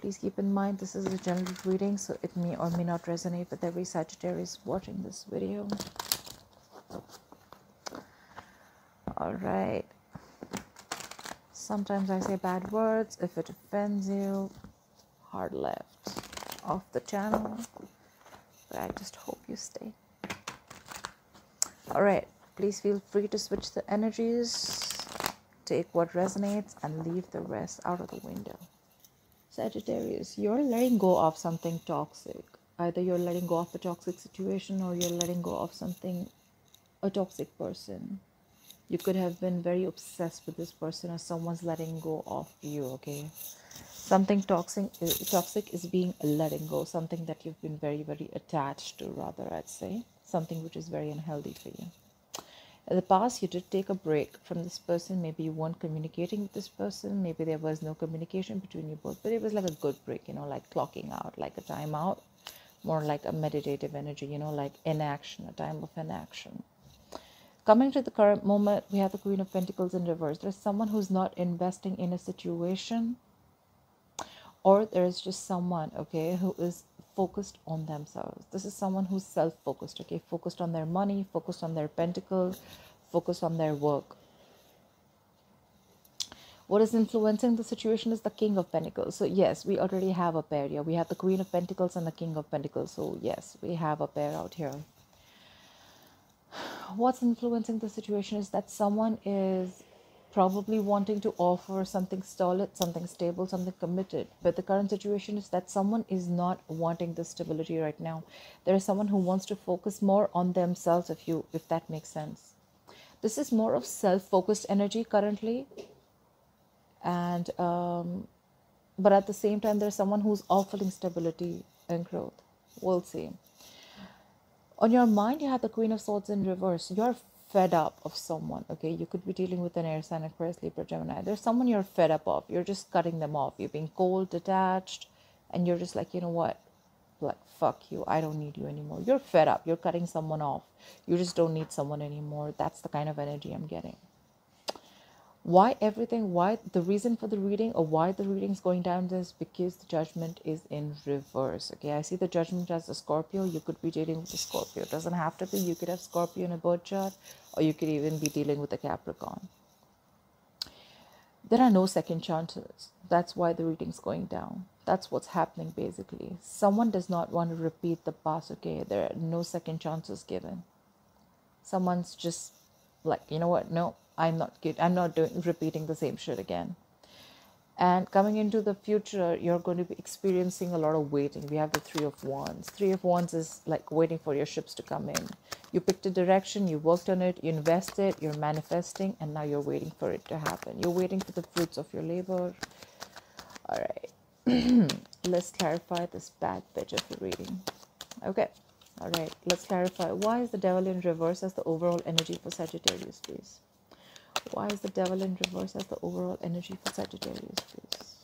Please keep in mind this is a general reading, so it may or may not resonate with every Sagittarius watching this video. All right. Sometimes I say bad words. If it offends you, hard left off the channel. But I just hope you stay. All right. Please feel free to switch the energies. Take what resonates and leave the rest out of the window. Sagittarius, you're letting go of something toxic. Either you're letting go of a toxic situation or you're letting go of something, a toxic person. You could have been very obsessed with this person, or someone's letting go of you, okay? Something toxic is being letting go, something that you've been very, very attached to, rather, I'd say. Something which is very unhealthy for you. In the past, you did take a break from this person. Maybe you weren't communicating with this person. Maybe there was no communication between you both. But it was like a good break, you know, like clocking out, like a time out. More like a meditative energy, you know, like inaction, a time of inaction. Coming to the current moment, we have the Queen of Pentacles in reverse. There's someone who's not investing in a situation. Or there's just someone, okay, who is focused on themselves. This is someone who's self-focused, okay, focused on their money, focused on their pentacle, focused on their work. What is influencing the situation is the King of Pentacles. So yes, we already have a pair here. We have the Queen of Pentacles and the King of Pentacles. So yes, we have a pair out here. What's influencing the situation is that someone is probably wanting to offer something solid, something stable, something committed. But the current situation is that someone is not wanting the stability right now. There is someone who wants to focus more on themselves, if that makes sense. This is more of self-focused energy currently. And but at the same time, there's someone who's offering stability and growth. We'll see. On your mind, you have the Queen of Swords in reverse. You're fed up of someone, okay? You could be dealing with an air sign, Aquarius, Libra, Gemini. There's someone you're fed up of. You're just cutting them off. You're being cold, detached, and you're just like, you know what? Like, fuck you. I don't need you anymore. You're fed up. You're cutting someone off. You just don't need someone anymore. That's the kind of energy I'm getting. Why the reason for the reading, or why the reading's going down, is because the Judgment is in reverse. Okay, I see the Judgment as a Scorpio. You could be dealing with a Scorpio. It doesn't have to be. You could have Scorpio in a birth chart, or you could even be dealing with a Capricorn. There are no second chances. That's why the reading's going down. That's what's happening basically. Someone does not want to repeat the past, okay? There are no second chances given. Someone's just like, you know what? No, I'm not good. I'm not repeating the same shit again. And coming into the future, you're going to be experiencing a lot of waiting. We have the Three of Wands. Three of Wands is like waiting for your ships to come in. You picked a direction, you worked on it, you invested, you're manifesting, and now you're waiting for it to happen. You're waiting for the fruits of your labor. All right. Let's clarify this bad bitch of a reading. Okay. All right. Let's clarify. Why is the Devil in reverse as the overall energy for Sagittarius, please? Why is the Devil in reverse as the overall energy for Sagittarius, please?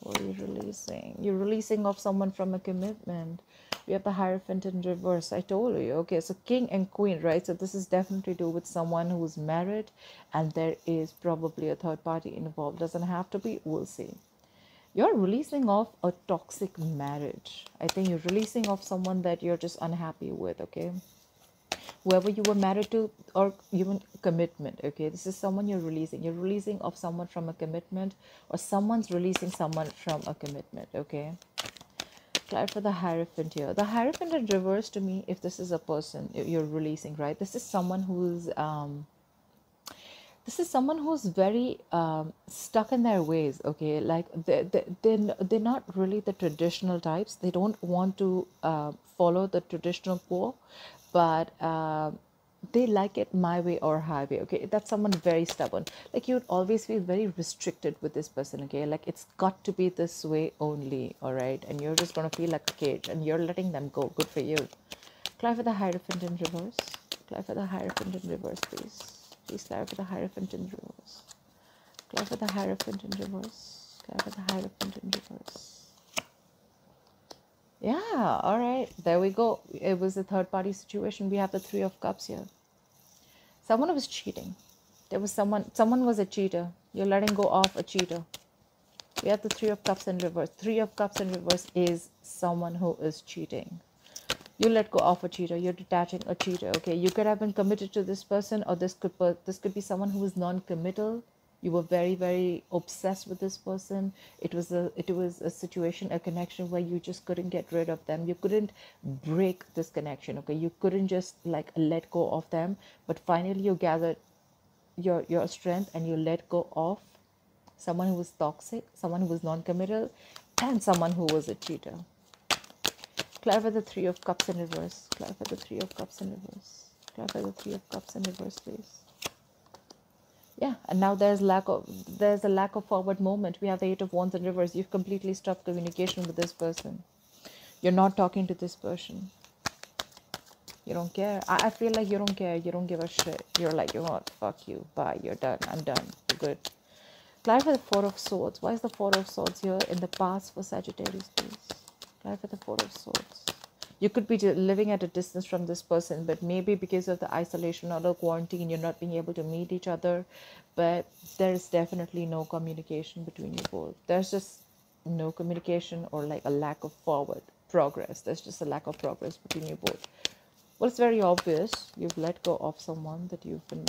What are you releasing? You're releasing off someone from a commitment. We have the Hierophant in reverse. I told you. Okay, so King and Queen, right? So this is definitely to do with someone who's married, and there is probably a third party involved. Doesn't have to be. We'll see. You're releasing off a toxic marriage. I think you're releasing off someone that you're just unhappy with, okay? Whoever you were married to, or even commitment, okay? This is someone you're releasing. You're releasing off someone from a commitment, or someone's releasing someone from a commitment, okay? Try for the Hierophant here. The Hierophant in reverse, to me, if this is a person you're releasing, right? This is someone who's very stuck in their ways, okay? Like they're not really the traditional types. They don't want to follow the traditional pool, but they like it my way or highway, okay? That's someone very stubborn. Like you'd always feel very restricted with this person, okay? Like it's got to be this way only, all right? And you're just going to feel like a cage, and you're letting them go. Good for you. Clarify the Hierophant in reverse. Clarify the Hierophant in reverse, please. Please clarify the Hierophant in reverse. Clarify the Hierophant in reverse. Clarify the Hierophant in reverse. Yeah, all right. There we go. It was a third-party situation. We have the Three of Cups here. Someone was cheating. There was someone was a cheater. You're letting go of a cheater. We have the Three of Cups in reverse. Three of Cups in reverse is someone who is cheating. You let go of a cheater. You're detaching a cheater. Okay, you could have been committed to this person, or this could be someone who is non-committal. You were very, very obsessed with this person. It was a situation, a connection where you just couldn't get rid of them. You couldn't break this connection. Okay, you couldn't just like let go of them. But finally, you gathered your strength and you let go of someone who was toxic, someone who was non-committal, and someone who was a cheater. Clarify the Three of Cups in reverse. Clarify the Three of Cups in reverse. Clarify the Three of Cups in reverse, please. Yeah, and now there's a lack of forward movement. We have the Eight of Wands in reverse. You've completely stopped communication with this person. You're not talking to this person. You don't care. I feel like you don't care. You don't give a shit. You're like, you know what? Fuck you. Bye. You're done. I'm done. You're good. Clarify the Four of Swords. Why is the Four of Swords here in the past for Sagittarius, please? Clarify the Four of Swords. You could be living at a distance from this person, but maybe because of the isolation or the quarantine, you're not being able to meet each other. But there's definitely no communication between you both. There's just no communication, or like a lack of forward progress. There's just a lack of progress between you both. Well, it's very obvious. You've let go of someone that you've been,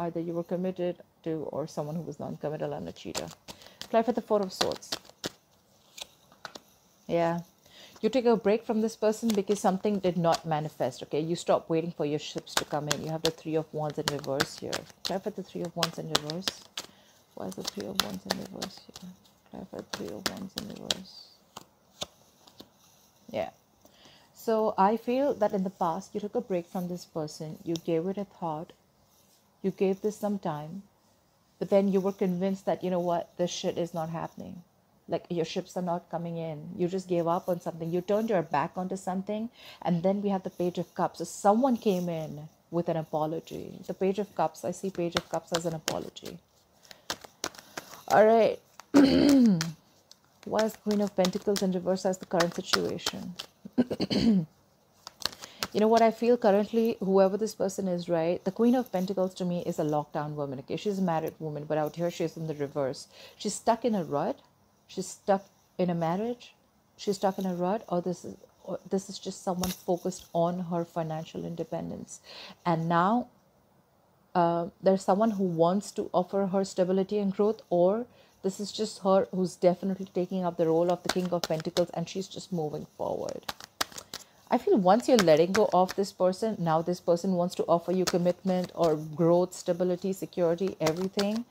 either you were committed to, or someone who was non-committal and a cheater. Clarify the Four of Swords. Yeah. You take a break from this person because something did not manifest, okay? You stop waiting for your ships to come in. You have the Three of Wands in reverse here. Clarify the Three of Wands in reverse. Why is the Three of Wands in reverse here? Clarify the Three of Wands in reverse. Yeah. So I feel that in the past, you took a break from this person. You gave it a thought. You gave this some time. But then you were convinced that, you know what, this shit is not happening. Like your ships are not coming in. You just gave up on something. You turned your back onto something. And then we have the Page of Cups. So someone came in with an apology. The Page of Cups, I see Page of Cups as an apology. All right. Why is Queen of Pentacles in reverse as the current situation? You know what I feel currently, whoever this person is, right? The Queen of Pentacles to me is a lockdown woman. Okay, she's a married woman, but out here she's in the reverse. She's stuck in a rut. She's stuck in a marriage. She's stuck in a rut, or this is just someone focused on her financial independence. And now there's someone who wants to offer her stability and growth, or this is just her who's definitely taking up the role of the King of Pentacles, and she's just moving forward. I feel once you're letting go of this person, now this person wants to offer you commitment or growth, stability, security, everything.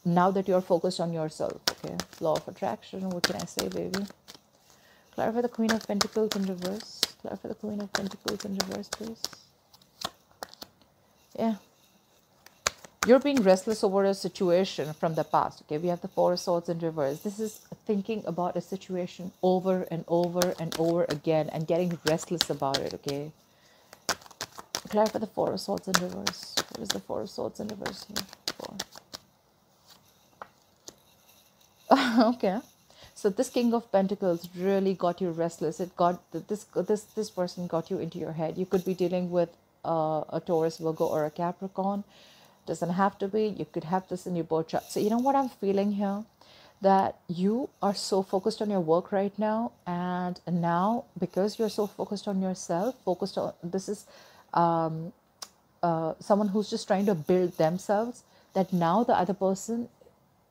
Now that you're focused on yourself, okay? Law of attraction, what can I say, baby? Clarify the Queen of Pentacles in reverse. Clarify the Queen of Pentacles in reverse, please. Yeah. You're being restless over a situation from the past, okay? We have the Four of Swords in reverse. This is thinking about a situation over and over and over again and getting restless about it, okay? Clarify the Four of Swords in reverse. What is the Four of Swords in reverse here? Four. Okay. So this King of Pentacles really got you restless. It got this person got you into your head. You could be dealing with a Taurus, Virgo, or a Capricorn. Doesn't have to be. You could have this in your birth chart. So you know what I'm feeling here? That you are so focused on your work right now, and now because you're so focused on yourself, focused on this is someone who's just trying to build themselves, that now the other person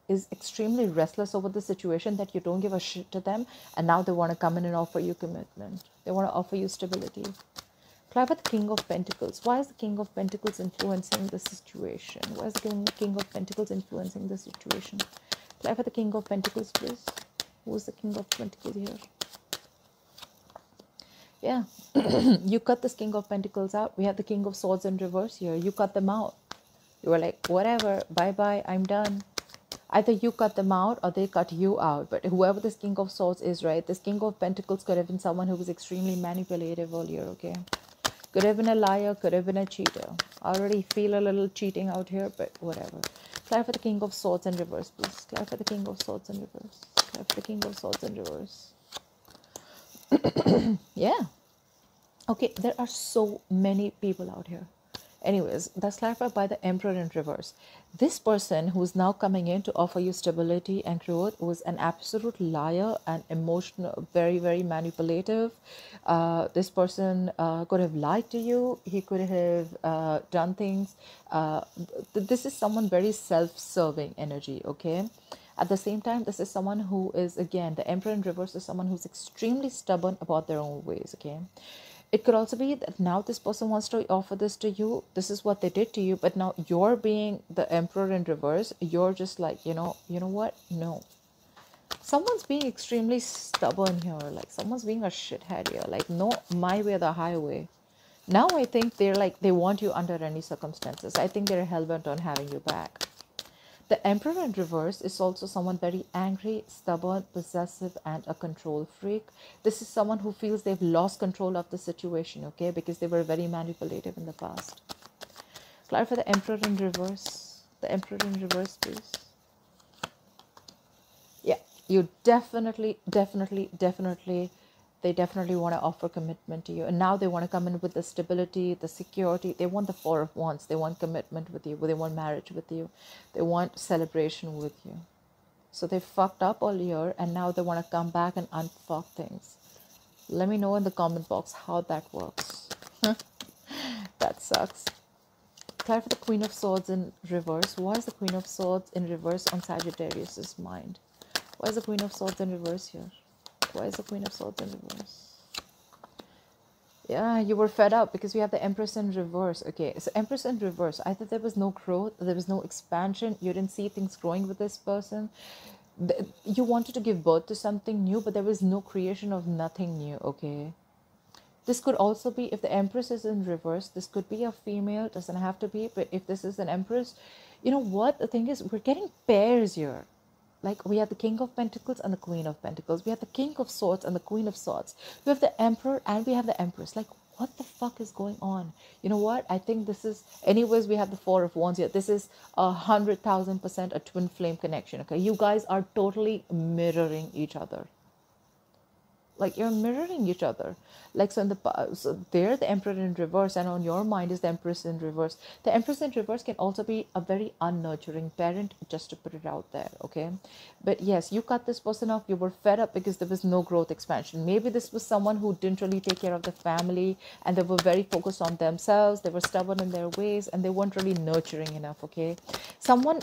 is extremely restless over the situation, that you don't give a shit to them, and now they want to come in and offer you commitment. They want to offer you stability. Clarify the King of Pentacles. Why is the King of Pentacles influencing the situation? Why is the King of Pentacles influencing the situation? Clarify the King of Pentacles, please. Who is the King of Pentacles here? Yeah. You cut this King of Pentacles out. We have the King of Swords in reverse here. You cut them out. You were like, whatever, bye-bye, I'm done. Either you cut them out or they cut you out. But whoever this King of Swords is, right? This King of Pentacles could have been someone who was extremely manipulative earlier, okay? Could have been a liar, could have been a cheater. I already feel a little cheating out here, but whatever. Clarify the King of Swords in reverse, please. Clarify the King of Swords in reverse. Clarify the King of Swords in reverse. Yeah. Okay, there are so many people out here. Anyways, that's clarified by the Emperor in reverse. This person who's now coming in to offer you stability and growth was an absolute liar and emotional, very, very manipulative. This person could have lied to you. He could have done things. This is someone very self-serving energy, okay? At the same time, this is someone who is, again, the Emperor in reverse is someone who's extremely stubborn about their own ways, okay? It could also be that now this person wants to offer this to you. This is what they did to you, but now you're being the Emperor in reverse. You're just like, you know what? No. Someone's being extremely stubborn here. Like someone's being a shithead here. Like, no, my way or the highway. Now I think they're like, they want you under any circumstances. I think they're hell-bent on having you back. The Emperor in reverse is also someone very angry, stubborn, possessive, and a control freak. This is someone who feels they've lost control of the situation, okay, because they were very manipulative in the past. Clarify the Emperor in reverse. The Emperor in reverse, please. Yeah, you definitely they definitely want to offer commitment to you, and now they want to come in with the stability, the security. They want the Four of Wands. They want commitment with you. They want marriage with you. They want celebration with you. So they fucked up all year, and now they want to come back and unfuck things. Let me know in the comment box how that works. That sucks. Clarify the Queen of Swords in reverse. Why is the Queen of Swords in reverse on Sagittarius's mind? Why is the Queen of Swords in reverse here? Why is the Queen of Swords in reverse? Yeah, you were fed up because we have the Empress in reverse. Okay, so Empress in reverse. Either there was no growth, there was no expansion. You didn't see things growing with this person. You wanted to give birth to something new, but there was no creation of nothing new, okay? This could also be, if the Empress is in reverse, this could be a female, doesn't have to be, but if this is an Empress, you know what? The thing is, we're getting pairs here. Like we have the King of Pentacles and the Queen of Pentacles. We have the King of Swords and the Queen of Swords. We have the Emperor and we have the Empress. Like, what the fuck is going on? You know what? I think this is, anyways, we have the Four of Wands here. This is 100,000% a twin flame connection. Okay, you guys are totally mirroring each other. Like you're mirroring each other. Like so in the so there the Emperor in reverse, and on your mind is the Empress in reverse. The Empress in reverse can also be a very unnurturing parent, just to put it out there, okay? But yes, you cut this person off. You were fed up because there was no growth expansion. Maybe this was someone who didn't really take care of the family, and they were very focused on themselves. They were stubborn in their ways, and they weren't really nurturing enough, okay? Someone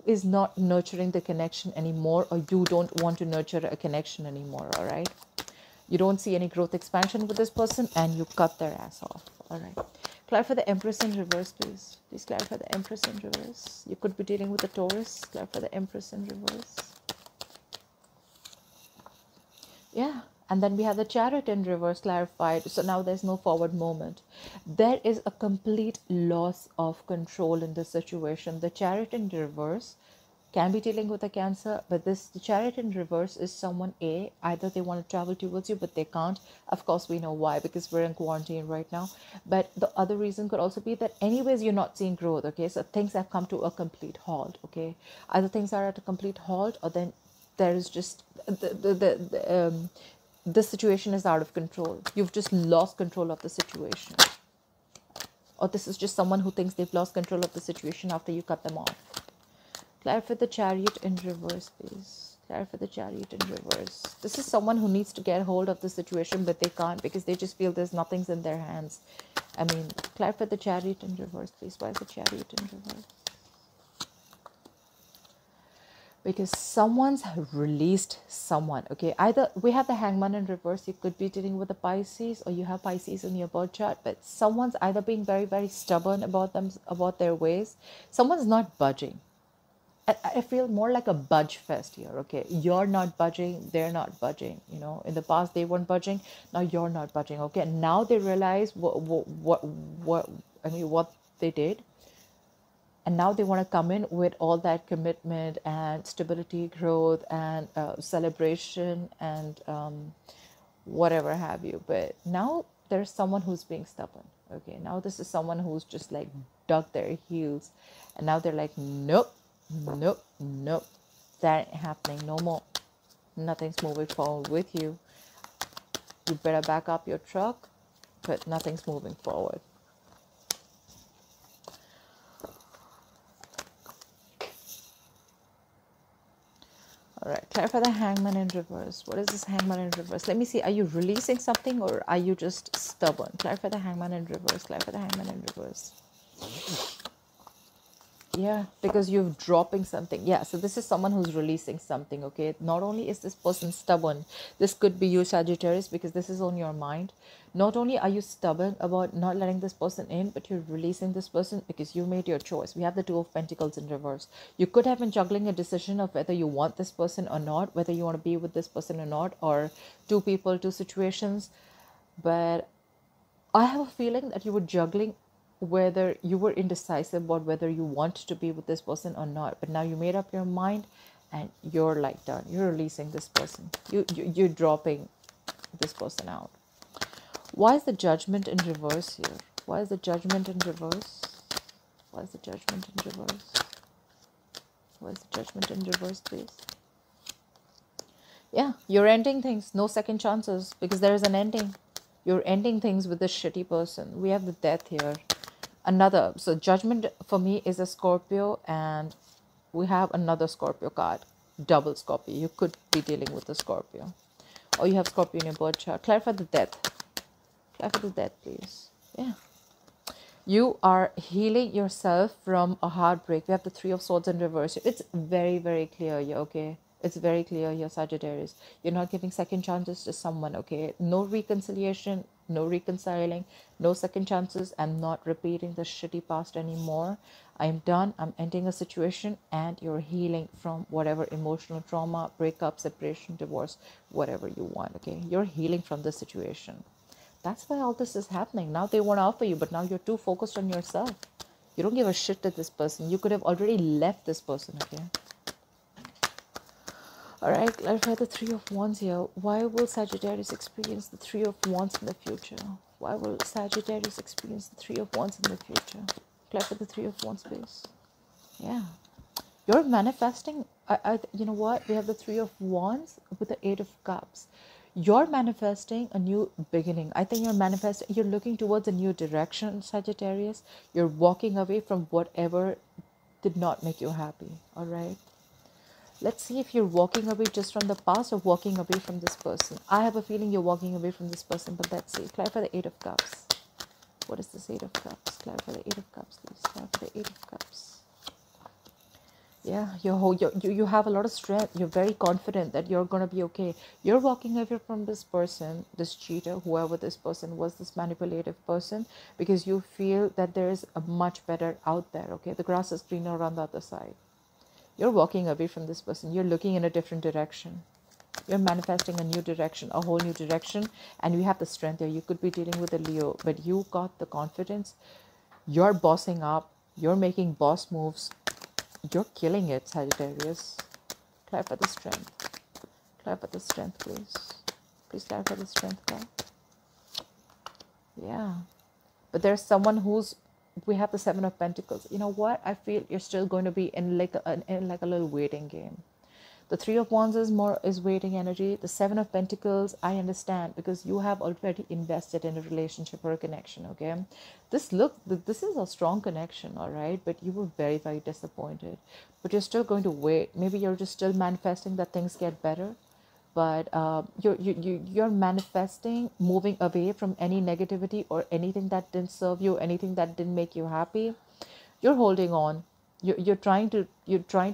is not nurturing the connection anymore, or you don't want to nurture a connection anymore, all right? You don't see any growth expansion with this person, and you cut their ass off. All right. Clarify the Empress in reverse, please. Please clarify the Empress in reverse. You could be dealing with a Taurus. Clarify the Empress in reverse. Yeah. And then we have the Chariot in reverse clarified. So now there's no forward movement. There is a complete loss of control in this situation. The Chariot in reverse can be dealing with a Cancer, but the Chariot in reverse is someone A, either they want to travel towards you, but they can't. Of course, we know why, because we're in quarantine right now. But the other reason could also be that anyways, you're not seeing growth, okay? So things have come to a complete halt, okay? Either things are at a complete halt, or then there is just the situation is out of control. You've just lost control of the situation. Or this is just someone who thinks they've lost control of the situation after you cut them off. Clarify the Chariot in reverse, please. Clarify the Chariot in reverse. This is someone who needs to get hold of the situation, but they can't because they just feel there's nothing's in their hands. I mean, clarify the Chariot in reverse, please. Why is the Chariot in reverse? Because someone's released someone, okay? Either we have the Hangman in reverse. You could be dealing with a Pisces, or you have Pisces in your birth chart, but someone's either being very, very stubborn about their ways. Someone's not budging. I feel more like a budge fest here, okay? You're not budging, they're not budging, you know? In the past, they weren't budging, now you're not budging, okay? And now they realize what they did. And now they want to come in with all that commitment and stability, growth, and celebration, and whatever have you. But now there's someone who's being stubborn, okay? Now this is someone who's just like dug their heels. And now they're like, nope. Nope, nope, that ain't happening no more. Nothing's moving forward with you. You better back up your truck, but nothing's moving forward. Clarify the Hangman in reverse. What is this Hangman in reverse? Let me see. Are you releasing something or are you just stubborn? Clarify the Hangman in reverse. Clarify the Hangman in reverse. Yeah, because you're dropping something. Yeah, so this is someone who's releasing something, okay? Not only is this person stubborn, this could be you, Sagittarius, because this is on your mind. Not only are you stubborn about not letting this person in, but you're releasing this person because you made your choice. We have the Two of Pentacles in reverse. You could have been juggling a decision of whether you want this person or not, whether you want to be with this person or not, or two people, two situations. But I have a feeling that you were juggling whether you were indecisive about whether you want to be with this person or not. But now you made up your mind and you're like done. You're releasing this person. You're dropping this person out. Why is the Judgment in reverse here? Why is the Judgment in reverse? Why is the Judgment in reverse? Why is the Judgment in reverse, please? Yeah, you're ending things. No second chances because there is an ending. You're ending things with this shitty person. We have the Death here. Another. So Judgment for me is a Scorpio, and we have another Scorpio card. Double Scorpio. You could be dealing with a Scorpio. Or you have Scorpio in your birth chart. Clarify the Death. Clarify the Death, please. Yeah. You are healing yourself from a heartbreak. We have the Three of Swords in reverse. It's very, very clear here, okay? It's very clear here, Sagittarius. You're not giving second chances to someone, okay? No reconciliation, no reconciling, no second chances. I'm not repeating the shitty past anymore. I'm done. I'm ending a situation and you're healing from whatever emotional trauma, breakup, separation, divorce, whatever you want, okay? You're healing from the situation. That's why all this is happening. Now they want to offer you, but now you're too focused on yourself. You don't give a shit to this person. You could have already left this person, okay? All right, clarify the Three of Wands here. Why will Sagittarius experience the Three of Wands in the future? Why will Sagittarius experience the Three of Wands in the future? Clarify the Three of Wands, please. Yeah. You're manifesting. You know what? We have the Three of Wands with the Eight of Cups. You're manifesting a new beginning. I think you're manifesting. You're looking towards a new direction, Sagittarius. You're walking away from whatever did not make you happy. All right. Let's see if you're walking away just from the past or walking away from this person. I have a feeling you're walking away from this person, but let's see. Clarify the Eight of Cups. What is this Eight of Cups? Clarify the Eight of Cups, please. Clarify the Eight of Cups. Yeah, you have a lot of strength. You're very confident that you're going to be okay. You're walking away from this person, this cheater, whoever this person was, this manipulative person, because you feel that there is a much better out there, okay? The grass is greener on the other side. You're walking away from this person. You're looking in a different direction. You're manifesting a new direction, a whole new direction. And you have the strength there. You could be dealing with a Leo, but you got the confidence. You're bossing up. You're making boss moves. You're killing it, Sagittarius. Clarify the strength. Clarify the strength, please. Please clarify the strength, card. Yeah. But there's someone who's... We have the Seven of Pentacles. You know what? I feel you're still going to be in like a little waiting game. The Three of Wands is waiting energy. The Seven of Pentacles, I understand, because you have already invested in a relationship or a connection, okay? This is a strong connection, all right? But you were very, very disappointed. But you're still going to wait. Maybe you're just still manifesting that things get better. But you're manifesting moving away from any negativity or anything that didn't serve you, anything that didn't make you happy. You're holding on. You're trying to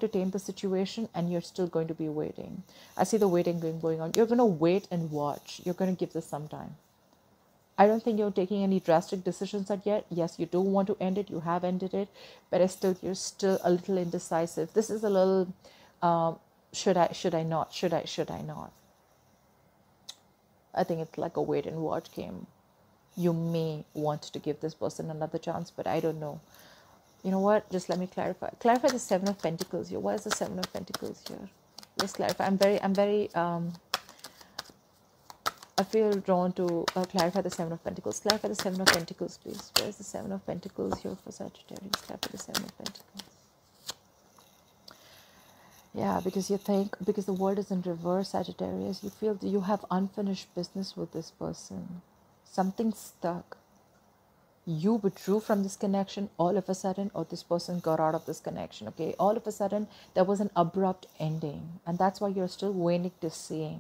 tame the situation, and you're still going to be waiting. I see the waiting going on. You're going to wait and watch. You're going to give this some time. I don't think you're taking any drastic decisions yet. Yes, you do want to end it. You have ended it, but you're still a little indecisive. This is a little. Should I not? Should I not? I think it's like a wait and watch game. You may want to give this person another chance, but I don't know. You know what? Just let me clarify. Clarify the Seven of Pentacles here. Why is the Seven of Pentacles here? Just clarify. I'm very I feel drawn to clarify the Seven of Pentacles. Clarify the Seven of Pentacles, please. Where is the Seven of Pentacles here for Sagittarius? Clarify the Seven of Pentacles. Yeah, because because the world is in reverse, Sagittarius, you feel that you have unfinished business with this person. Something's stuck. you withdrew from this connection all of a sudden, or this person got out of this connection. Okay, all of a sudden there was an abrupt ending, and that's why you're still waiting to see,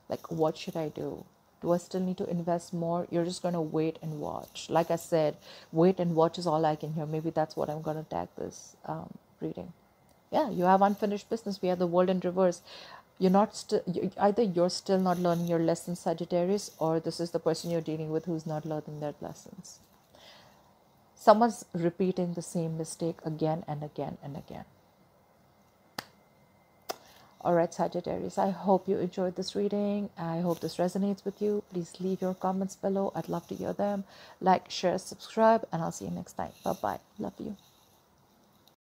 like, what should I do? Do I still need to invest more? You're just going to wait and watch. Like I said, wait and watch is all I can hear. Maybe that's what I'm going to tag this reading. Yeah, you have unfinished business. We have the world in reverse. You're not still, either you're still not learning your lessons, Sagittarius, or this is the person you're dealing with who's not learning their lessons. Someone's repeating the same mistake again and again and again. All right, Sagittarius, I hope you enjoyed this reading. I hope this resonates with you. Please leave your comments below. I'd love to hear them. Like, share, subscribe, and I'll see you next time. Bye-bye. Love you.